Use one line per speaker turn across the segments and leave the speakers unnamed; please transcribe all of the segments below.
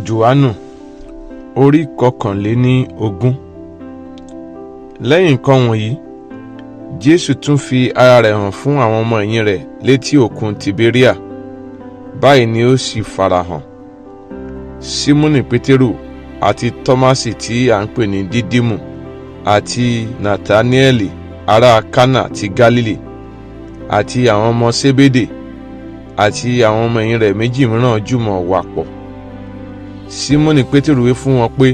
Jòhánù orí 21. Lẹ́yìn nǹkan wọ̀nyí, Jésù tún fi ara rẹ̀ hàn fún àwọn ọmọ ẹ̀yìn rẹ̀ létí òkun Tìbéríà. Báyìí ni ó sì farahàn. Símónì Pétérù àti Tọ́másì tí à ń pè ní Dídímù àti Nàtáníẹ́lì ará Kánà ti Gálílì àti àwọn ọmọ Sébédè àti àwọn ọmọ ẹ̀yìn rẹ̀ méjì mìíràn jùmọ̀ wà pọ̀. Símónì Pétérù wí fún wọn pé,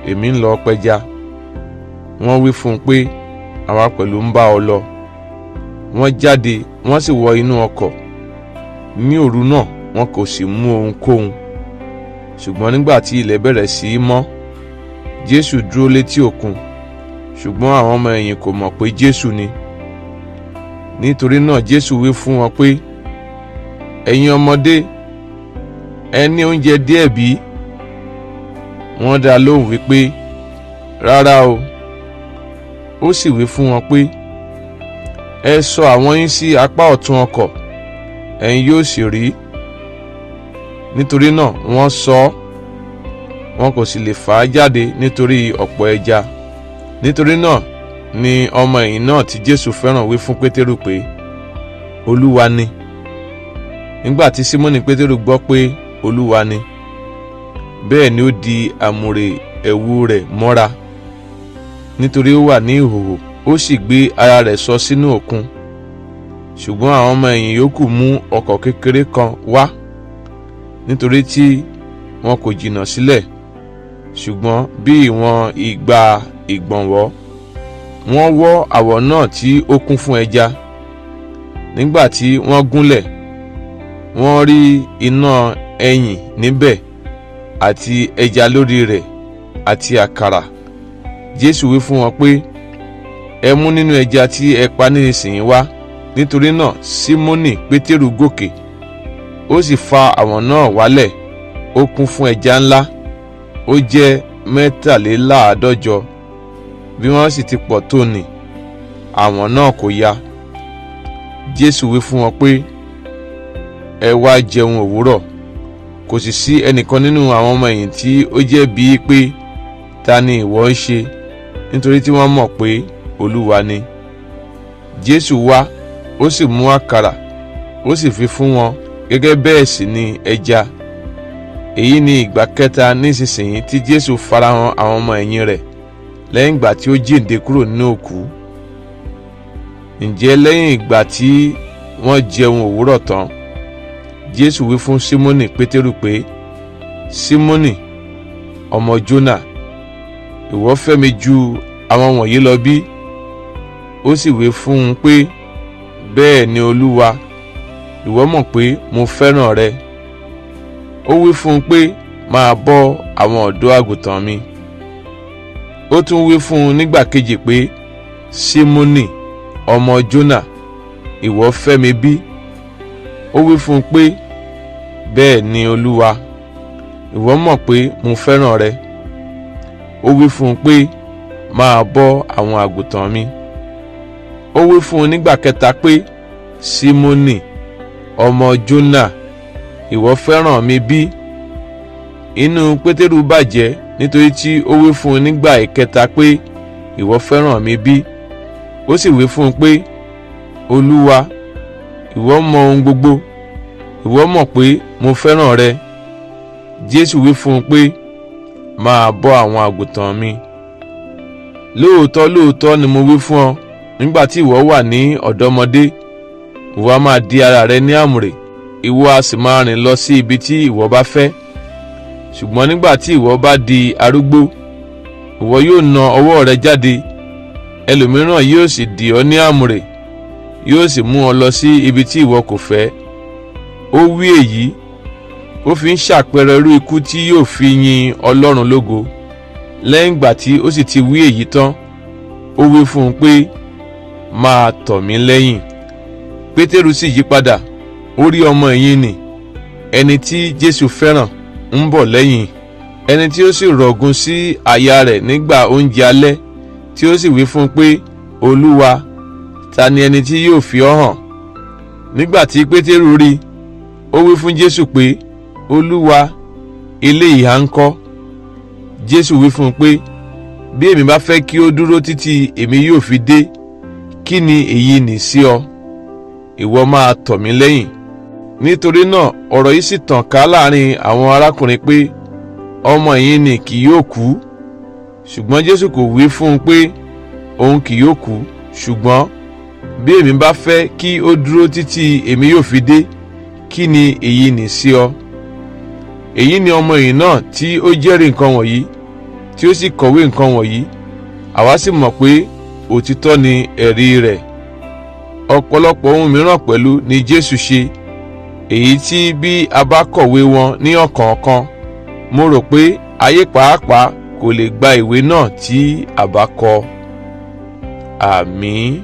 èmi ń lọ pẹja. Wọ́n wí fún un pé, àwa pẹ̀lú ń bá ọ lọ. Wọ́n jáde, wọ́n sì wọ inú ọkọ̀. Ní òru náà wọn kò sì mú ohunkóhun. Ṣùgbọ́n nígbà tí ilẹ̀ bẹ̀rẹ̀ sí í mọ́, Jésù dúró létí òkun. Ṣùgbọ́n àwọn ọmọ ẹ̀yìn kò mọ̀ pé Jésù ni. Nítorí náà Jésù wí fún wọn pé, ẹ̀yin ọmọdé, ẹ ní oúnjẹ díẹ̀ bí? Wọ́n dá lóhùn wípé, rárá o. Ó sì wí fún wọn pé, ẹ sọ àwọn yín sí apá ọ̀tún ọkọ̀, ẹ̀yin yóò sì rí. Nítorí náà wọ́n sọ ọ́, wọn kò sì lè fà á jáde nítorí ọ̀pọ̀ ẹja. Nítorí náà ni ọmọ ẹ̀yìn náà tí Jésù fẹ́ràn wí fún Pétérù pé, Olúwa ni. Nígbà tí Símónì Pétérù gbọ́ pé Olúwa ni, bẹ́ẹ̀ ni ó di àmùrè ẹ̀wù rẹ̀ mọ́ra, nítorí ó wà ní ìhòhò, ó sì gbé ara rẹ̀ sọ sínú òkun. Ṣùgbọ́n àwọn ọmọ ẹ̀yìn yòókù mú ọkọ̀ kékeré kan wá, nítorí tí wọn kò jìnnà sílẹ̀, ṣùgbọ́n bí ìwọ̀n igba ìgbọ̀nwọ́. Wọ́n wọ́ àwọ̀ náà tí ó kún fún ẹja. Nígbà tí wọ́n gúnlẹ̀, wọ́n rí iná ẹyìn níbẹ̀ àti ẹja lórí rẹ̀ àti àkàrà. Jésù wí fún wọn pé, ẹ mú nínú ẹja tí ẹ pa nísinsìnyí wá. Nítorí náà Símónì Pétérù gòkè, ó sì fa àwọ̀n náà wálẹ̀. Ó kún fún ẹja ńlá, ó jẹ́ 150. Bí wọ́n sì ti pọ̀ tó nì, àwọ̀n náà kò ya. Jésù wí fún wọn pé, ẹ wá jẹun òwúrọ̀. Kò sì sí ẹnìkan nínú àwọn ọmọ ẹ̀yìn tí ó jẹ́ bíi pé, ta ni ìwọ ń ṣe? Nítorí tí wọ́n mọ̀ pé Olúwa ni. Jésù wá, ó sì mú àkàrà, ó sì fi fún wọn, gẹ́gẹ́ bẹ́ẹ̀ sì ni ẹja. Èyí ni ìgbà kẹta nísinsìnyí tí Jésù farahàn àwọn ọmọ ẹ̀yìn rẹ̀ lẹ́yìn ìgbà tí ó jíǹde kúrò nínú òkú. Ǹjẹ́ lẹ́yìn ìgbà tí wọ́n jẹun òwúrọ̀ tán, Jésù wí fún Símónì Pétérù pé, Símónì, ọmọ Jónà, ìwọ fẹ́ mi ju àwọn wọ̀nyí lọ bí? Ó sì wí fún un pé, bẹ́ẹ̀ ni Olúwa, ìwọ mọ̀ pé mo fẹ́ràn rẹ. Ó wí fún un pé, máa bọ́ àwọn ọ̀dọ́ àgùntàn mi. Ó tún wí fún un nígbà kejì pé, Símónì, ọmọ Jónà, ìwọ fẹ́ mi bí? Ó wí fún un pé, bẹ́ẹ̀ ni Olúwa, ìwọ mọ̀ pé mo fẹ́ràn rẹ. Ó wí fún un pé, máa bọ́ àwọn àgùntàn mi. Ó wí fún un nígbà kẹta pé, Símónì, ọmọ Jónà, ìwọ fẹ́ràn mi bí? Inú Pétérù bàjẹ́ nítorí tí ó wí fún un nígbà ìkẹta pé, ìwọ fẹ́ràn mi bí? Ó sì wí fún un pé, Olúwa, ìwọ mọ ohun gbogbo, ìwọ mọ̀ pé mo fẹ́ràn rẹ. Jésù wí fún un pé, máa bọ́ àwọn àgùntàn mi. Lóòótọ́ lóòótọ́ ni mo wí fún ọ, nígbà tí ìwọ wà ní ọ̀dọ́mọdé, ìwọ a máa di ara rẹ ní àmùrè, ìwọ a sì máa rìn lọ sí ibi tí ìwọ bá fẹ́. Ṣùgbọ́n nígbà tí ìwọ bá di arúgbó, ìwọ yóò na ọwọ́ rẹ jáde, ẹlòmíràn yóò sì dì ọ́ ní àmùrè, yóò sì mú ọ lọ sí ibi tí ìwọ kò fẹ́. Ó wí èyí, ó fi ń ṣàpẹẹrẹ irú ikú tí yóò fi yin Ọlọ́run lógo. Lẹ́yìn ìgbà tí ó sì ti wí èyí tán, ó wí fún un pé, máa tọ̀ mí lẹ́yìn. Pétérù sì yí padà, ó rí ọmọ ẹ̀yìn nì, ẹni tí Jésù fẹ́ràn, ń bọ̀ lẹ́yìn, ẹni tí ó sì rọ̀gùn sí àyà rẹ̀ nígbà oúnjẹ alẹ́, tí ó sì wí fún un pé, Olúwa, ta ni ẹni tí yóò fi ọ́ hàn? Nígbà tí Pétérù rí, ó wí fún Jésù pé, Olúwa, eléyìí à ń kọ́?" Jésù wí fún un pé, "Bí èmi bá fẹ́ kí ó dúró títí èmi yóò fi dé, kí ni èyí nì sí ọ? Ìwọ máa tọ̀ mí lẹ́yìn." Nítorí náà ọ̀rọ̀ yìí sì tàn ká láàrin àwọn arákùnrin pé ọmọ yìí ni kì yóò kú. Ṣùgbọ́n Jésù kò wí fún un pé òun kì yóò kú, ṣùgbọ́n bí èmi bá fẹ́ kí ó dúró títí èmi yóò fi dé, kí ni èyí nì sí ọ? Èyí ni ọmọ yìí náà tí ó jẹ́rìí nǹkan wọ̀nyí, tí ó sì kọ̀wé nǹkan wọ̀nyí. Àwa sì mọ̀ pé òtítọ́ ni ẹ̀rí rẹ̀. Ọ̀pọ̀lọpọ̀ ohun mìíràn pẹ̀lú ni Jésù ṣe, èyí tí bí a bá kọ̀wé wọn ní ọ̀kọ̀ọ̀kan, mo rò pé ayé pàápàá kò lè gba ìwé náà tí a bá kọ. Àmín.